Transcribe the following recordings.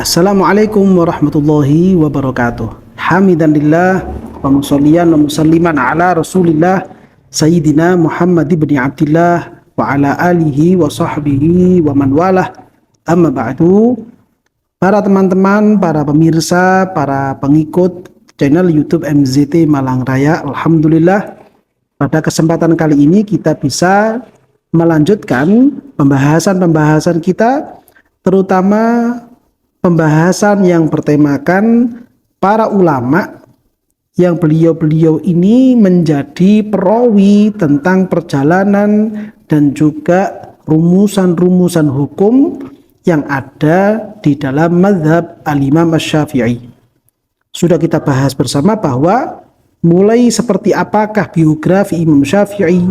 Assalamualaikum warahmatullahi wabarakatuh. Hamidanillah wa musalliyan wa musalliman ala Rasulillah Sayyidina Muhammad ibn Abdillah wa ala alihi wa sahbihi wa man walah. Amma ba'du. Para teman-teman, para pemirsa, para pengikut channel YouTube MZT Malang Raya, alhamdulillah pada kesempatan kali ini kita bisa melanjutkan pembahasan kita, terutama pembahasan yang bertemakan para ulama yang beliau-beliau ini menjadi perawi tentang perjalanan dan juga rumusan-rumusan hukum yang ada di dalam mazhab al-Imam Asy-Syafi'i. Sudah kita bahas bersama bahwa mulai seperti apakah biografi Imam Syafi'i,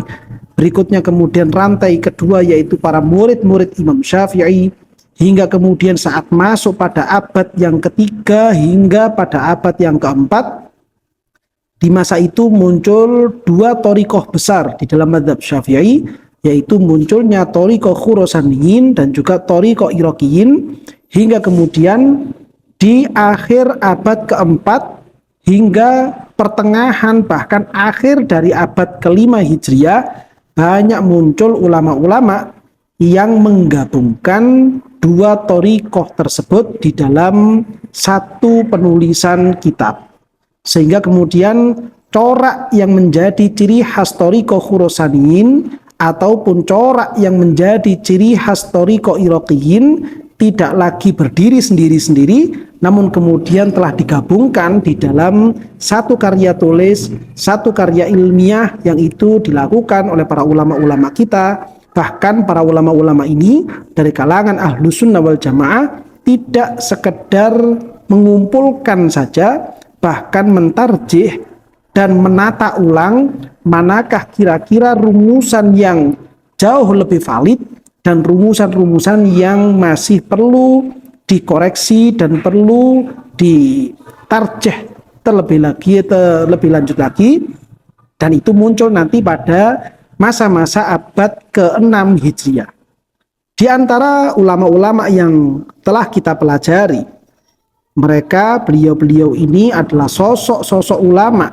berikutnya kemudian rantai kedua yaitu para murid-murid Imam Syafi'i, hingga kemudian saat masuk pada abad yang ketiga hingga pada abad yang keempat, di masa itu muncul dua thariqah besar di dalam mazhab Syafi'i, yaitu munculnya thariqah Khurasaniyin dan juga thariqah Iraqiyin, hingga kemudian di akhir abad keempat hingga pertengahan bahkan akhir dari abad kelima Hijriah banyak muncul ulama-ulama yang menggabungkan dua thariqah tersebut di dalam satu penulisan kitab, sehingga kemudian corak yang menjadi ciri khas thariqah Khurasaniyin ataupun corak yang menjadi ciri khas thariqah Iraqiyin tidak lagi berdiri sendiri-sendiri, namun kemudian telah digabungkan di dalam satu karya tulis, satu karya ilmiah yang itu dilakukan oleh para ulama-ulama kita. Bahkan para ulama-ulama ini dari kalangan Ahlus Sunnah wal Jamaah tidak sekedar mengumpulkan saja, bahkan mentarjih dan menata ulang manakah kira-kira rumusan yang jauh lebih valid dan rumusan-rumusan yang masih perlu dikoreksi dan perlu ditarjih terlebih lanjut lagi, dan itu muncul nanti pada masa-masa abad ke-6 Hijriah. Di antara ulama-ulama yang telah kita pelajari, beliau-beliau ini adalah sosok-sosok ulama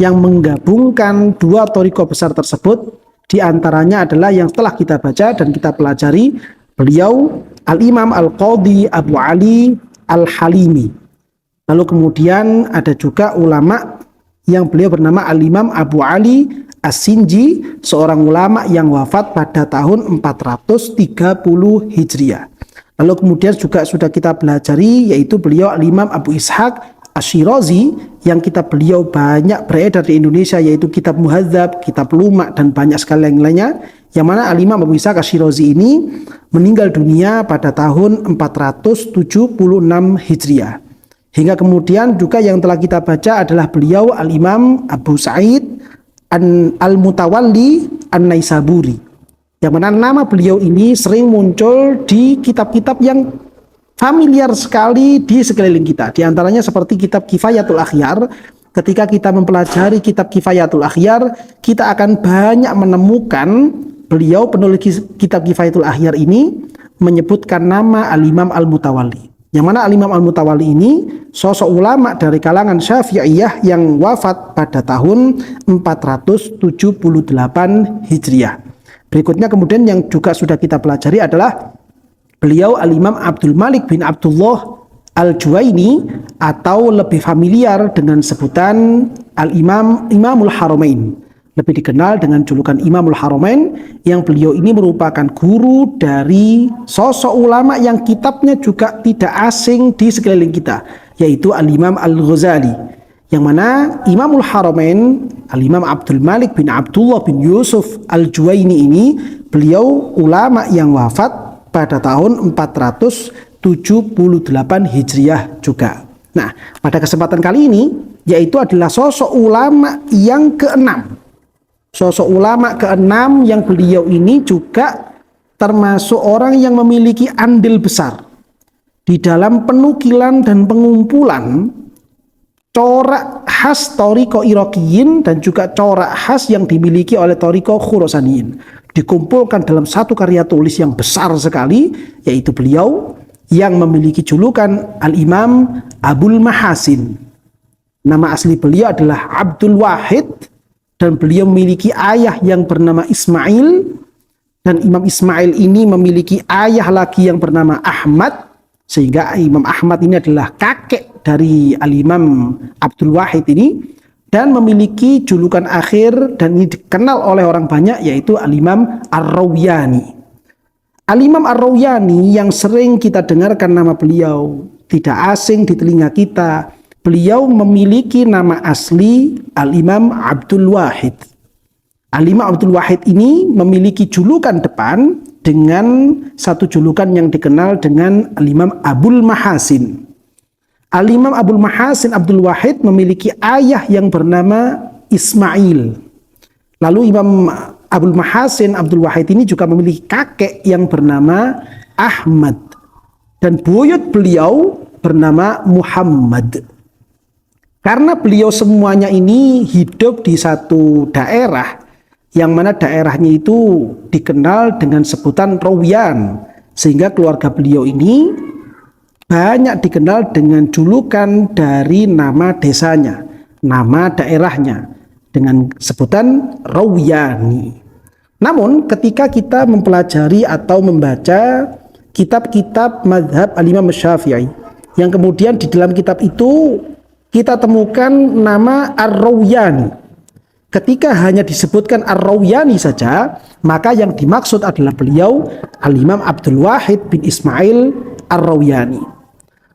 yang menggabungkan dua thariqah besar tersebut. Di antaranya adalah yang telah kita baca dan kita pelajari, beliau Al-Imam Al-Qadhi Abu Ali Al-Halimi. Lalu kemudian ada juga ulama yang beliau bernama Al-Imam Abu Ali As-Sinji, seorang ulama yang wafat pada tahun 430 Hijriah. Lalu kemudian juga sudah kita pelajari yaitu beliau Al-Imam Abu Ishaq Asy-Syirazi, yang kitab beliau banyak beredar di Indonesia, yaitu kitab Muhadzab, kitab Luma, dan banyak sekali yang lainnya, yang mana Al-Imam Abu Ishaq Asy-Syirazi ini meninggal dunia pada tahun 476 Hijriah. Hingga kemudian juga yang telah kita baca adalah beliau Al-Imam Abu Sa'id Al-Mutawalli An-Naisaburi, yang mana nama beliau ini sering muncul di kitab-kitab yang familiar sekali di sekeliling kita. Di antaranya seperti kitab Kifayatul Akhyar. Ketika kita mempelajari kitab Kifayatul Akhyar, kita akan banyak menemukan beliau penulis kitab Kifayatul Akhyar ini menyebutkan nama Al-Imam Al-Mutawalli, yang mana Al-Imam Al-Mutawalli ini sosok ulama dari kalangan Syafi'iyah yang wafat pada tahun 478 Hijriah. Berikutnya kemudian yang juga sudah kita pelajari adalah beliau Al-Imam Abdul Malik bin Abdullah Al-Juwaini, atau lebih familiar dengan sebutan Imamul Haramain, lebih dikenal dengan julukan Imamul Haramain, yang beliau ini merupakan guru dari sosok ulama yang kitabnya juga tidak asing di sekeliling kita, yaitu Al-Imam Al-Ghazali, yang mana Imamul Haramain Al-Imam Abdul Malik bin Abdullah bin Yusuf Al-Juwaini ini beliau ulama yang wafat pada tahun 478 Hijriah juga. Nah, pada kesempatan kali ini yaitu adalah sosok ulama yang keenam. Sosok ulama keenam yang beliau ini juga termasuk orang yang memiliki andil besar di dalam penukilan dan pengumpulan corak khas thariqah Iraqiyin dan juga corak khas yang dimiliki oleh thariqah Khurasaniyin. Dikumpulkan dalam satu karya tulis yang besar sekali, yaitu beliau yang memiliki julukan Al-Imam Abul Mahasin. Nama asli beliau adalah Abdul Wahid, dan beliau memiliki ayah yang bernama Ismail, dan Imam Ismail ini memiliki ayah lagi yang bernama Ahmad, sehingga Imam Ahmad ini adalah kakek dari Al-Imam Abdul Wahid ini, dan memiliki julukan akhir dan ini dikenal oleh orang banyak, yaitu Al-Imam Ar-Rawyani. Al-Imam Ar-Rawyani yang sering kita dengarkan nama beliau, tidak asing di telinga kita. Beliau memiliki nama asli Al-Imam Abdul Wahid. Al-Imam Abdul Wahid ini memiliki julukan depan dengan satu julukan yang dikenal dengan Al-Imam Abul Mahasin. Al-Imam Abul Mahasin Abdul Wahid memiliki ayah yang bernama Ismail. Lalu Imam Abul Mahasin Abdul Wahid ini juga memiliki kakek yang bernama Ahmad. Dan buyut beliau bernama Muhammad. Karena beliau semuanya ini hidup di satu daerah, yang mana daerahnya itu dikenal dengan sebutan Rawiyan, sehingga keluarga beliau ini banyak dikenal dengan julukan dari nama desanya, nama daerahnya, dengan sebutan Rawyani. Namun ketika kita mempelajari atau membaca kitab-kitab mazhab Al-Imam Syafi'i, yang kemudian di dalam kitab itu kita temukan nama Ar-Rawyani. Ketika hanya disebutkan Ar-Rawyani saja, maka yang dimaksud adalah beliau Al-Imam Abdul Wahid bin Ismail Ar-Rawyani.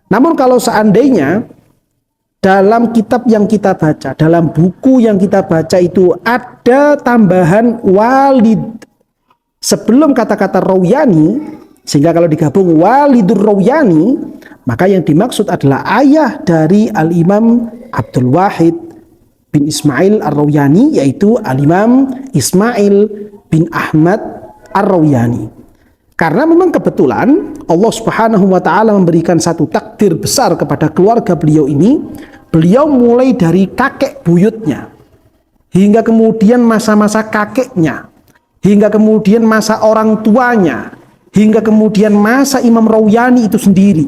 Namun kalau seandainya dalam kitab yang kita baca, dalam buku yang kita baca itu ada tambahan walid sebelum kata-kata Rawyani, sehingga kalau digabung Walidur Rawyani, maka yang dimaksud adalah ayah dari Al-Imam Abdul Wahid bin Ismail Ar-Rawyani, yaitu Al-Imam Ismail bin Ahmad Ar-Rawyani. Karena memang kebetulan Allah Subhanahu wa taala memberikan satu takdir besar kepada keluarga beliau ini. Beliau mulai dari kakek buyutnya hingga kemudian masa-masa kakeknya, hingga kemudian masa orang tuanya, hingga kemudian masa Imam Rawyani itu sendiri,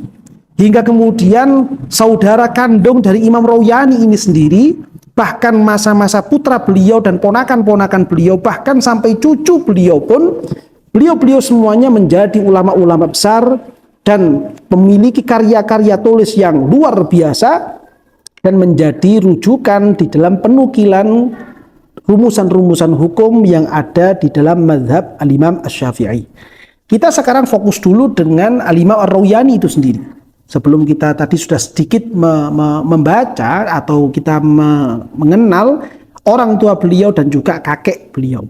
hingga kemudian saudara kandung dari Imam Rawyani ini sendiri, bahkan masa-masa putra beliau dan ponakan-ponakan beliau, bahkan sampai cucu beliau pun, beliau semuanya menjadi ulama-ulama besar dan memiliki karya-karya tulis yang luar biasa dan menjadi rujukan di dalam penukilan rumusan-rumusan hukum yang ada di dalam mazhab Al-Imam Asy-Syafi'i. Kita sekarang fokus dulu dengan Al-Imam Ar-Rawyani itu sendiri. Sebelum kita tadi sudah sedikit membaca atau kita mengenal orang tua beliau dan juga kakek beliau.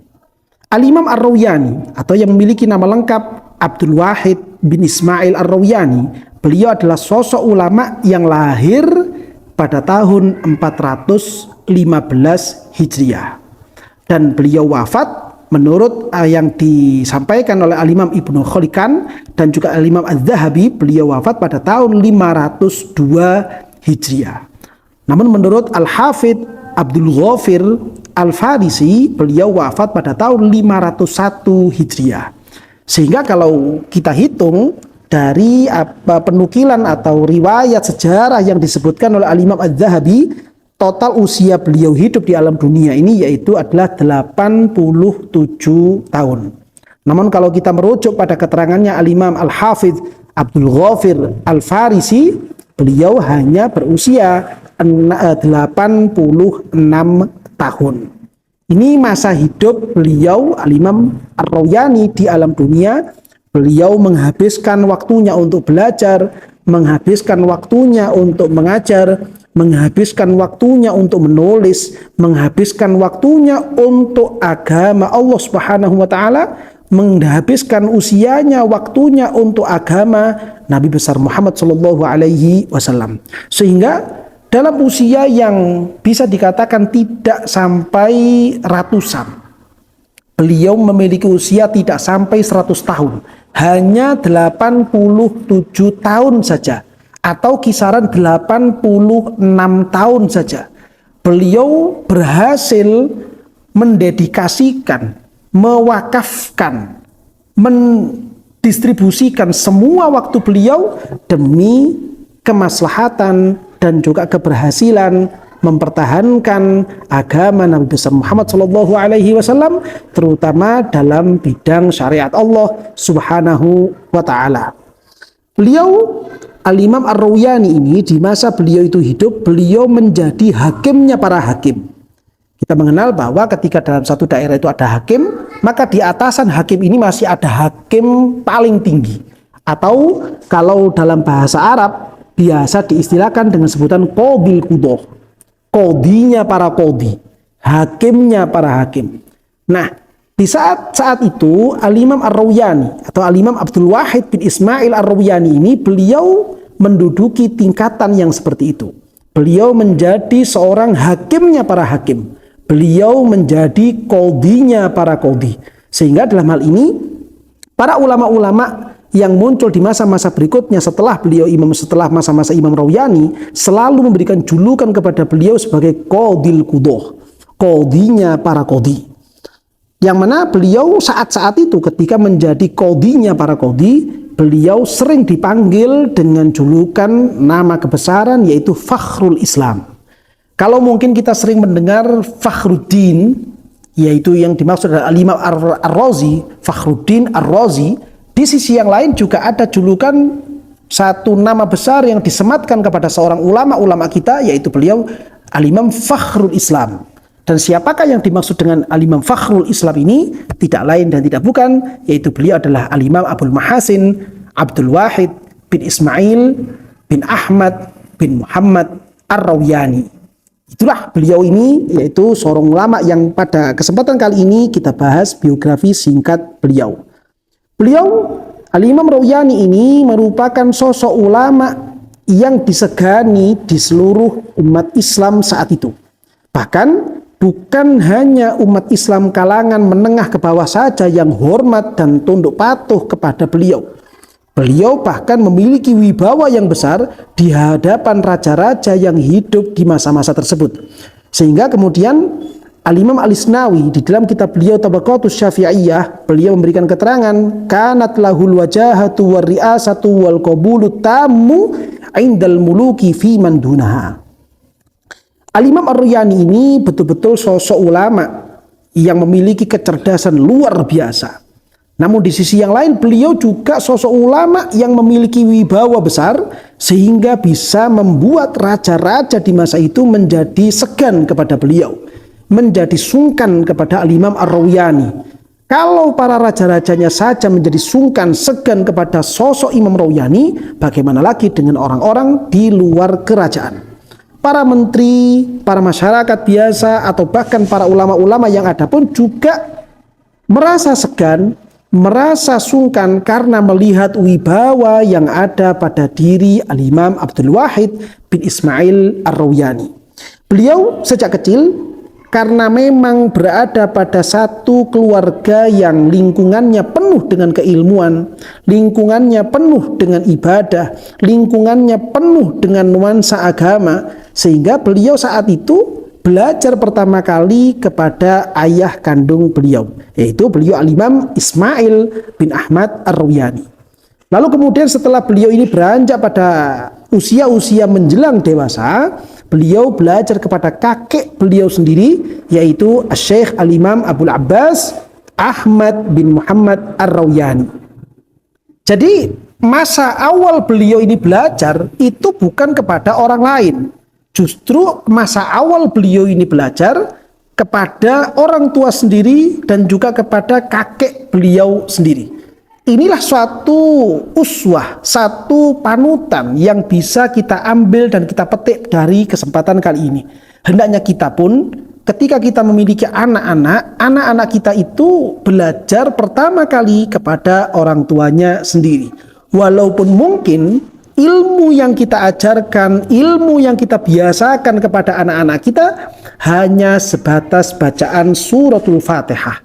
Al-Imam Ar-Rawyani atau yang memiliki nama lengkap Abdul Wahid bin Ismail Ar-Rawyani, beliau adalah sosok ulama yang lahir pada tahun 415 Hijriah. Dan beliau wafat menurut yang disampaikan oleh Al-Imam Ibnu Khalikan dan juga Al-Imam Az-Zahabi, beliau wafat pada tahun 502 Hijriah. Namun menurut Al-Hafidh Abdul Ghafir Al-Farisi, beliau wafat pada tahun 501 Hijriah. Sehingga kalau kita hitung dari penukilan atau riwayat sejarah yang disebutkan oleh Al-Imam Az-Zahabi, total usia beliau hidup di alam dunia ini yaitu adalah 87 tahun. Namun kalau kita merujuk pada keterangannya Al-Imam Al-Hafidh Abdul Ghafir Al-Farisi, beliau hanya berusia 86 tahun. Ini masa hidup beliau Al-Imam Ar-Rawyani di alam dunia. Beliau menghabiskan waktunya untuk belajar, menghabiskan waktunya untuk mengajar, menghabiskan waktunya untuk menulis, menghabiskan waktunya untuk agama Allah Subhanahu wa taala, menghabiskan usianya, waktunya untuk agama Nabi besar Muhammad sallallahu alaihi wasallam. Sehingga dalam usia yang bisa dikatakan tidak sampai ratusan, beliau memiliki usia tidak sampai 100 tahun, hanya 87 tahun saja, atau kisaran 86 tahun saja. Beliau berhasil mendedikasikan, mewakafkan, mendistribusikan semua waktu beliau demi kemaslahatan dan juga keberhasilan mempertahankan agama Nabi besar Muhammad SAW, terutama dalam bidang syariat Allah Subhanahu wa Ta'ala. Beliau Al-Imam Ar-Rawiyani ini di masa beliau itu hidup, beliau menjadi hakimnya para hakim. Kita mengenal bahwa ketika dalam satu daerah itu ada hakim, maka di atasan hakim ini masih ada hakim paling tinggi, atau kalau dalam bahasa Arab biasa diistilahkan dengan sebutan qadil qudah, qadinya para qadi, hakimnya para hakim. Nah, di saat itu Al-Imam Ar-Rawiyani atau Al-Imam Abdul Wahid bin Ismail Ar-Rawiyani ini beliau menduduki tingkatan yang seperti itu. Beliau menjadi seorang hakimnya para hakim. Beliau menjadi qadinya para qadi. Sehingga dalam hal ini para ulama-ulama yang muncul di masa-masa berikutnya setelah masa-masa Imam Rawiyani selalu memberikan julukan kepada beliau sebagai qadil qudah, qadinya para qadi. Yang mana beliau saat-saat itu ketika menjadi qadinya para qadi, beliau sering dipanggil dengan julukan nama kebesaran yaitu Fakhrul Islam. Kalau mungkin kita sering mendengar Fakhruddin, yaitu yang dimaksud adalah Al-Imam Ar-Razi, Fakhruddin Ar-Razi, di sisi yang lain juga ada julukan satu nama besar yang disematkan kepada seorang ulama-ulama kita, yaitu beliau Al-Imam Fakhrul Islam. Dan siapakah yang dimaksud dengan Al-Imam Fakhrul Islam ini? Tidak lain dan tidak bukan, yaitu beliau adalah Al-Imam Abul Mahasin Abdul Wahid bin Ismail bin Ahmad bin Muhammad Ar-Rawiyani. Itulah beliau ini, yaitu seorang ulama yang pada kesempatan kali ini kita bahas biografi singkat beliau. Beliau Al-Imam Rawiyani ini merupakan sosok ulama yang disegani di seluruh umat Islam saat itu. Bahkan bukan hanya umat Islam kalangan menengah ke bawah saja yang hormat dan tunduk patuh kepada beliau. Beliau bahkan memiliki wibawa yang besar di hadapan raja-raja yang hidup di masa-masa tersebut. Sehingga kemudian Al-Imam Al-Isnawi di dalam kitab beliau Tabaqatus Syafi'iyah, beliau memberikan keterangan, kanat lahul wajahatu war ri'asatu wal qabulu tammu indal muluki fi man dunaha. Al-Imam Ar-Rawiyani ini betul-betul sosok ulama yang memiliki kecerdasan luar biasa. Namun di sisi yang lain beliau juga sosok ulama yang memiliki wibawa besar sehingga bisa membuat raja-raja di masa itu menjadi segan kepada beliau, menjadi sungkan kepada Al-Imam Ar-Rawiyani. Kalau para raja-rajanya saja menjadi sungkan, segan kepada sosok Imam Rawiyani, bagaimana lagi dengan orang-orang di luar kerajaan? Para menteri, para masyarakat biasa, atau bahkan para ulama-ulama yang ada pun juga merasa segan, merasa sungkan karena melihat wibawa yang ada pada diri Al-Imam Abdul Wahid bin Ismail Ar-Rawiyani. Beliau sejak kecil karena memang berada pada satu keluarga yang lingkungannya penuh dengan keilmuan, lingkungannya penuh dengan ibadah, lingkungannya penuh dengan nuansa agama, sehingga beliau saat itu belajar pertama kali kepada ayah kandung beliau, yaitu beliau Al-Imam Ismail bin Ahmad Ar-Rawiyani. Lalu kemudian setelah beliau ini beranjak pada usia-usia menjelang dewasa, beliau belajar kepada kakek beliau sendiri, yaitu Syekh Al-Imam Abul Abbas Ahmad bin Muhammad Ar-Rawiyani. Jadi masa awal beliau ini belajar itu bukan kepada orang lain. Justru masa awal beliau ini belajar kepada orang tua sendiri dan juga kepada kakek beliau sendiri. Inilah suatu uswah, satu panutan yang bisa kita ambil dan kita petik dari kesempatan kali ini. Hendaknya kita pun ketika kita memiliki anak-anak kita itu belajar pertama kali kepada orang tuanya sendiri. Walaupun mungkin ilmu yang kita ajarkan, ilmu yang kita biasakan kepada anak-anak kita hanya sebatas bacaan suratul Fatihah.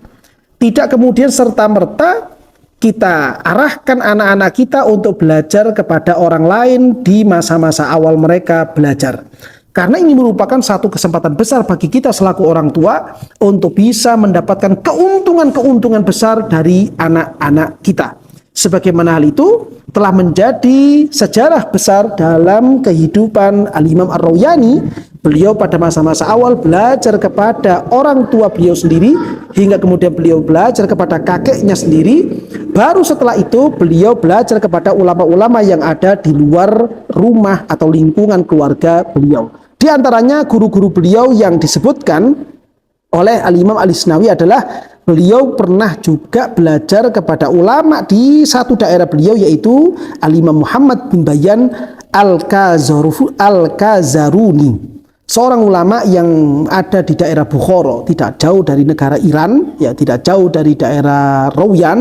Tidak kemudian serta-merta kita arahkan anak-anak kita untuk belajar kepada orang lain di masa-masa awal mereka belajar. Karena ini merupakan satu kesempatan besar bagi kita selaku orang tua untuk bisa mendapatkan keuntungan-keuntungan besar dari anak-anak kita. Sebagaimana hal itu telah menjadi sejarah besar dalam kehidupan Al-Imam Ar-Rawyani. Beliau pada masa-masa awal belajar kepada orang tua beliau sendiri, hingga kemudian beliau belajar kepada kakeknya sendiri. Baru setelah itu beliau belajar kepada ulama-ulama yang ada di luar rumah atau lingkungan keluarga beliau. Di antaranya guru-guru beliau yang disebutkan oleh Al-Imam Al-Isnawi adalah beliau pernah juga belajar kepada ulama di satu daerah beliau, yaitu Al-Imam Muhammad bin Bayan Al-Kazaruni, seorang ulama yang ada di daerah Bukhara, tidak jauh dari negara Iran, ya, tidak jauh dari daerah Rawiyan.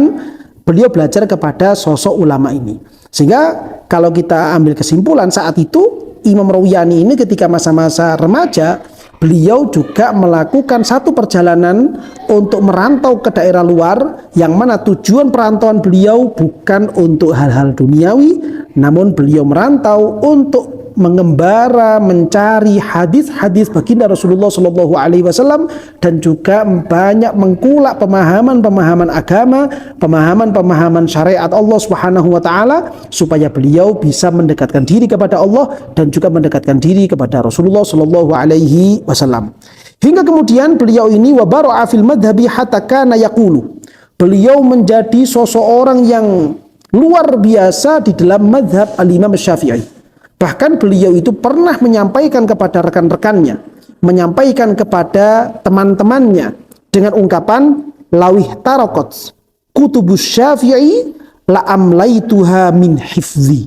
Beliau belajar kepada sosok ulama ini. Sehingga kalau kita ambil kesimpulan, saat itu Imam Rawyani ini ketika masa-masa remaja, beliau juga melakukan satu perjalanan untuk merantau ke daerah luar, yang mana tujuan perantauan beliau bukan untuk hal-hal duniawi, namun beliau merantau untuk mengembara, mencari hadis-hadis baginda Rasulullah Shallallahu Alaihi Wasallam, dan juga banyak mengkulak pemahaman-pemahaman agama, pemahaman-pemahaman syariat Allah Subhanahu Wa Taala, supaya beliau bisa mendekatkan diri kepada Allah dan juga mendekatkan diri kepada Rasulullah Shallallahu Alaihi Wasallam. Hingga kemudian beliau ini wabara'a fil madhabi hatta kana yaqulu. Beliau menjadi seseorang yang luar biasa di dalam madhab Al-Imam Syafi'i. Bahkan beliau itu pernah menyampaikan kepada rekan-rekannya, menyampaikan kepada teman-temannya dengan ungkapan lawih tarakot kutubus Syafi'i la amlaituha min hifzi.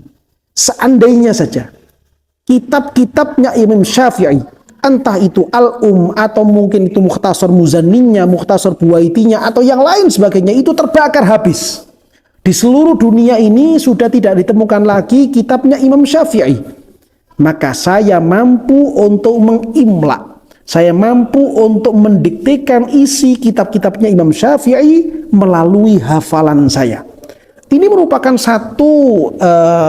Seandainya saja kitab-kitabnya Imam Syafi'i, entah itu atau mungkin itu Mukhtasar Muzanninya, Mukhtasar Buwaitinya, atau yang lain sebagainya, itu terbakar habis. Di seluruh dunia ini sudah tidak ditemukan lagi kitabnya Imam Syafi'i. Maka saya mampu untuk mengimla, saya mampu untuk mendiktekan isi kitab-kitabnya Imam Syafi'i melalui hafalan saya. Ini merupakan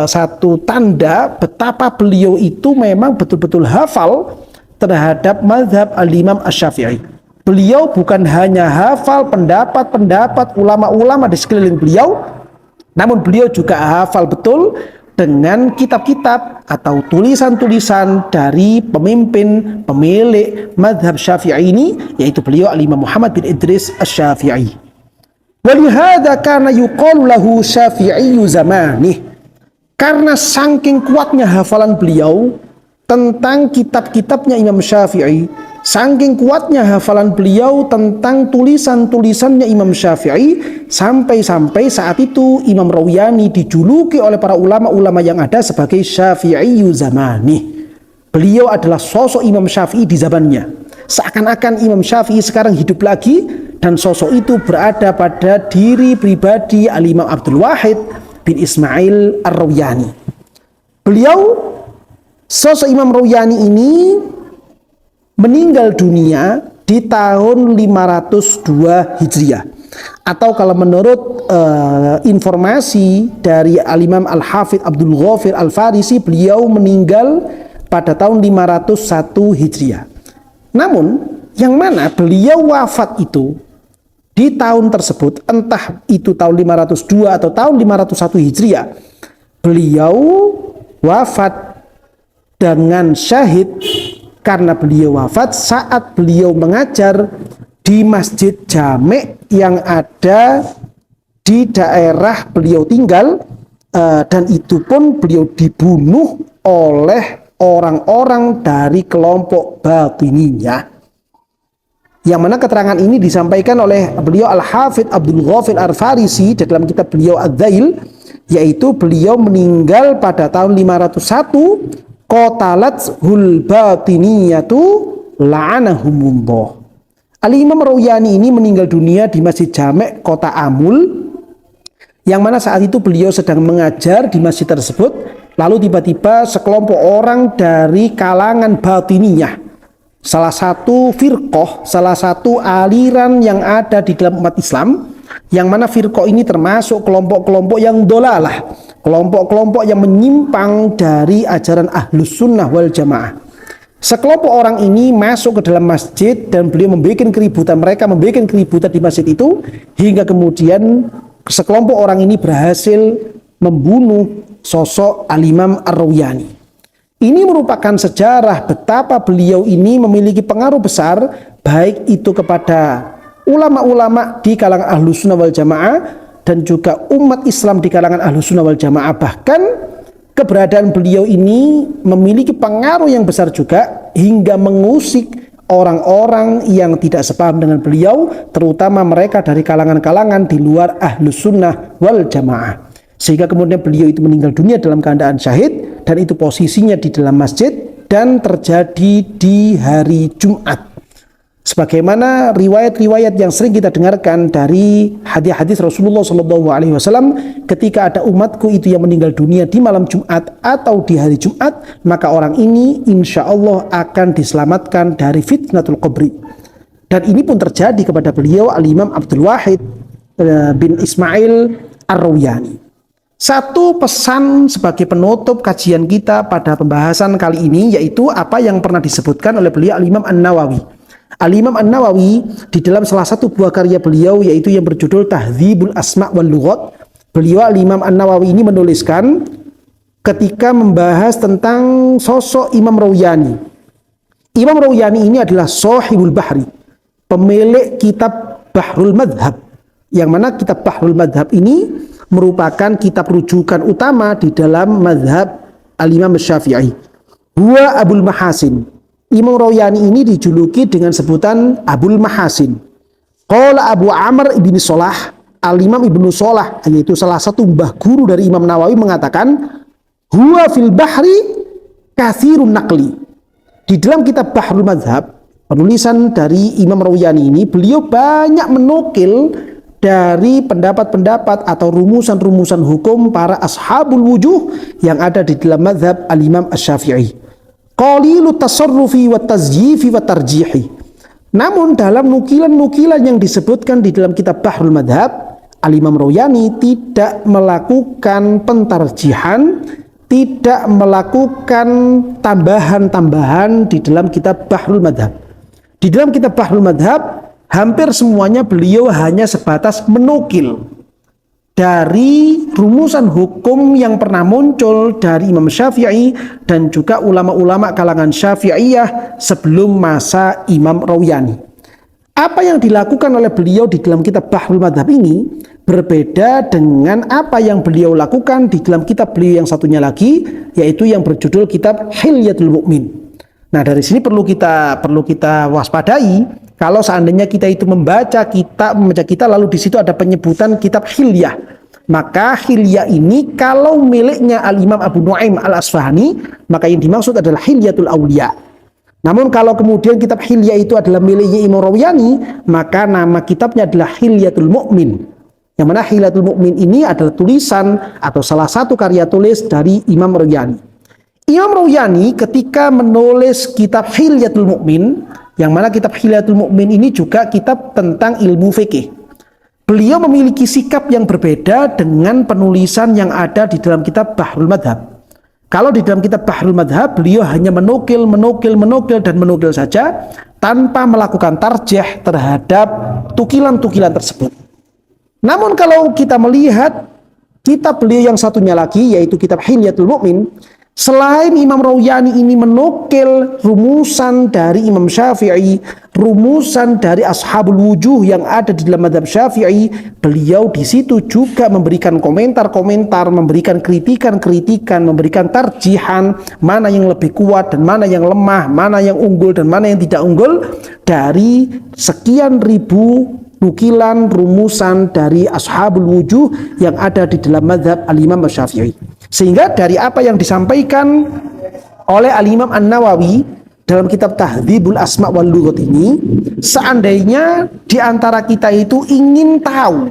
satu tanda betapa beliau itu memang betul-betul hafal terhadap mazhab Al-Imam Asy-Syafi'i. Beliau bukan hanya hafal pendapat-pendapat ulama-ulama di sekeliling beliau, namun beliau juga hafal betul dengan kitab-kitab atau tulisan-tulisan dari pemimpin pemilik mazhab Syafi'i ini, yaitu beliau Al-Imam Muhammad bin Idris Asy-Syafi'i. Walihada kana yuqalu lahu Syafi'iyyu zamanih. Karena saking kuatnya hafalan beliau tentang kitab-kitabnya Imam Syafi'i, saking kuatnya hafalan beliau tentang tulisan-tulisannya Imam Syafi'i, sampai-sampai saat itu Imam Rawyani dijuluki oleh para ulama-ulama yang ada sebagai Syafi'iyyu zamani. Beliau adalah sosok Imam Syafi'i di zamannya. Seakan-akan Imam Syafi'i sekarang hidup lagi, dan sosok itu berada pada diri pribadi Al-Imam Abdul Wahid bin Ismail Ar-Rawyani. Sosok Imam Rawyani ini meninggal dunia di tahun 502 Hijriah, atau kalau menurut informasi dari Al-Imam Al-Hafidh Abdul Ghafir Al-Farisi, beliau meninggal pada tahun 501 Hijriah. Namun yang mana beliau wafat itu di tahun tersebut, entah itu tahun 502 atau tahun 501 Hijriah, beliau wafat dengan syahid karena beliau wafat saat beliau mengajar di Masjid Jami' yang ada di daerah beliau tinggal, dan itu pun beliau dibunuh oleh orang-orang dari kelompok Batiniyah. Yang mana keterangan ini disampaikan oleh beliau Al-Hafidh Abdul Ghafir Al-Farisi dalam kitab beliau Adz-Dzail, yaitu beliau meninggal pada tahun 501, qatalat hul batiniyatu la'anahumullah. Al-Imam Rawyani ini meninggal dunia di Masjid Jami' kota Amul, yang mana saat itu beliau sedang mengajar di masjid tersebut. Lalu tiba-tiba sekelompok orang dari kalangan Batiniyah, salah satu firqah, salah satu aliran yang ada di dalam umat Islam, yang mana firqah ini termasuk kelompok-kelompok yang dolalah, kelompok-kelompok yang menyimpang dari ajaran Ahlus Sunnah wal Jamaah. Sekelompok orang ini masuk ke dalam masjid dan beliau membuat keributan, mereka membuat keributan di masjid itu, hingga kemudian sekelompok orang ini berhasil membunuh sosok Al-Imam Ar-Rawiyani. Ini merupakan sejarah betapa beliau ini memiliki pengaruh besar, baik itu kepada ulama-ulama di kalangan Ahlus Sunnah wal Jamaah dan juga umat Islam di kalangan Ahlus Sunnah wal Jamaah. Bahkan keberadaan beliau ini memiliki pengaruh yang besar juga hingga mengusik orang-orang yang tidak sepaham dengan beliau, terutama mereka dari kalangan-kalangan di luar Ahlus Sunnah wal Jamaah. Sehingga kemudian beliau itu meninggal dunia dalam keadaan syahid, dan itu posisinya di dalam masjid dan terjadi di hari Jumat. Sebagaimana riwayat-riwayat yang sering kita dengarkan dari hadis-hadis Rasulullah SAW, ketika ada umatku itu yang meninggal dunia di malam Jumat atau di hari Jumat, maka orang ini insya Allah akan diselamatkan dari fitnatul qabri. Dan ini pun terjadi kepada beliau Al-Imam Abdul Wahid bin Ismail Ar-Rawiyani. Satu pesan sebagai penutup kajian kita pada pembahasan kali ini, yaitu apa yang pernah disebutkan oleh beliau Al-Imam An-Nawawi. Al-Imam An-Nawawi di dalam salah satu buah karya beliau, yaitu yang berjudul Tahdzibul Asma' wal Lughat, beliau Al-Imam An-Nawawi ini menuliskan ketika membahas tentang sosok Imam Rawiyani. Imam Rawiyani ini adalah Shahibul Bahri, pemilik kitab Bahrul Madhab, yang mana kitab Bahrul Madhab ini merupakan kitab rujukan utama di dalam madhab Al-Imam Syafi'i. Huwa Abul Mahasin. Imam Rawiyani ini dijuluki dengan sebutan Abul Mahasin. Qala Abu Amr ibn Salah, Al-Imam Ibnu Salah, yaitu salah satu mbah guru dari Imam Nawawi, mengatakan huwa fil bahri katsirun naqli. Di dalam kitab Bahrul Madhab, penulisan dari Imam Rawiyani ini, beliau banyak menukil dari pendapat-pendapat atau rumusan-rumusan hukum para ashabul wujuh yang ada di dalam mazhab Al-Imam Asy-Syafi'i. Qalilut tasarrufi wa tazyifi wa tarjihi. Namun dalam nukilan-nukilan yang disebutkan di dalam kitab Bahrul Madhab, Al-Imam Rawiyani tidak melakukan pentarjihan, tidak melakukan tambahan-tambahan di dalam kitab Bahrul Madhab. Di dalam kitab Bahrul Madhab, hampir semuanya beliau hanya sebatas menukil dari rumusan hukum yang pernah muncul dari Imam Syafi'i dan juga ulama-ulama kalangan Syafi'iyah sebelum masa Imam Rawiyani. Apa yang dilakukan oleh beliau di dalam kitab Bahrul Madhab ini berbeda dengan apa yang beliau lakukan di dalam kitab beliau yang satunya lagi, yaitu yang berjudul kitab Hilyatul Mu'min. Nah, dari sini perlu kita waspadai. Kalau seandainya kita itu membaca kitab lalu di situ ada penyebutan kitab Hilyah, maka Hilyah ini kalau miliknya Al-Imam Abu Nuaim Al-Asfahani, maka yang dimaksud adalah Hilyatul Auliya. Namun kalau kemudian kitab Hilyah itu adalah miliknya Imam Rawiyani, maka nama kitabnya adalah Hilyatul Mu'min. Yang mana Hilyatul Mu'min ini adalah tulisan atau salah satu karya tulis dari Imam Rawiyani. Imam Rawiyani ketika menulis kitab Hilyatul Mu'min, yang mana kitab Hilyatul Mu'min ini juga kitab tentang ilmu fikih, beliau memiliki sikap yang berbeda dengan penulisan yang ada di dalam kitab Bahrul Madhab. Kalau di dalam kitab Bahrul Madhab, beliau hanya menukil saja tanpa melakukan tarjih terhadap tukilan-tukilan tersebut. Namun kalau kita melihat kitab beliau yang satunya lagi, yaitu kitab Hilyatul Mu'min, selain Imam Rawiyani ini menukil rumusan dari Imam Syafi'i, rumusan dari ashabul wujuh yang ada di dalam mazhab Syafi'i, beliau di situ juga memberikan komentar-komentar, memberikan kritikan-kritikan, memberikan tarjihan, mana yang lebih kuat dan mana yang lemah, mana yang unggul dan mana yang tidak unggul dari sekian ribu nukilan rumusan dari ashabul wujuh yang ada di dalam mazhab Al-Imam Syafi'i. Sehingga dari apa yang disampaikan oleh Al-Imam An-Nawawi dalam kitab Tahdzibul Asma' wal Lughat ini, seandainya di antara kita itu ingin tahu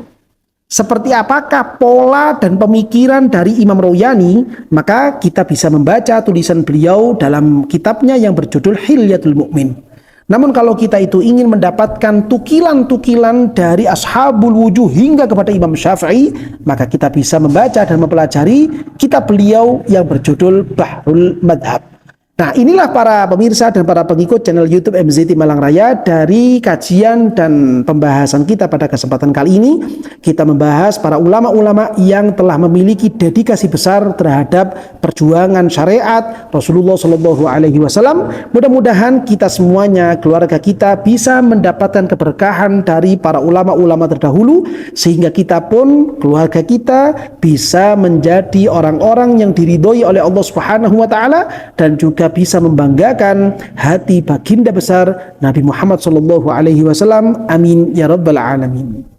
seperti apakah pola dan pemikiran dari Imam Rawiyani, maka kita bisa membaca tulisan beliau dalam kitabnya yang berjudul Hilyatul Mu'min. Namun kalau kita itu ingin mendapatkan tukilan-tukilan dari ashabul wujuh hingga kepada Imam Syafi'i, maka kita bisa membaca dan mempelajari kitab beliau yang berjudul Bahrul Madhab. Nah, inilah para pemirsa dan para pengikut channel YouTube MZT Malang Raya, dari kajian dan pembahasan kita pada kesempatan kali ini. Kita membahas para ulama-ulama yang telah memiliki dedikasi besar terhadap perjuangan syariat Rasulullah Shallallahu Alaihi Wasallam. Mudah-mudahan kita semuanya, keluarga kita, bisa mendapatkan keberkahan dari para ulama-ulama terdahulu, sehingga kita pun, keluarga kita, bisa menjadi orang-orang yang diridhoi oleh Allah Subhanahu wa Ta'ala, dan juga bisa membanggakan hati baginda besar Nabi Muhammad sallallahu alaihi wasallam. Amin ya rabbal alamin.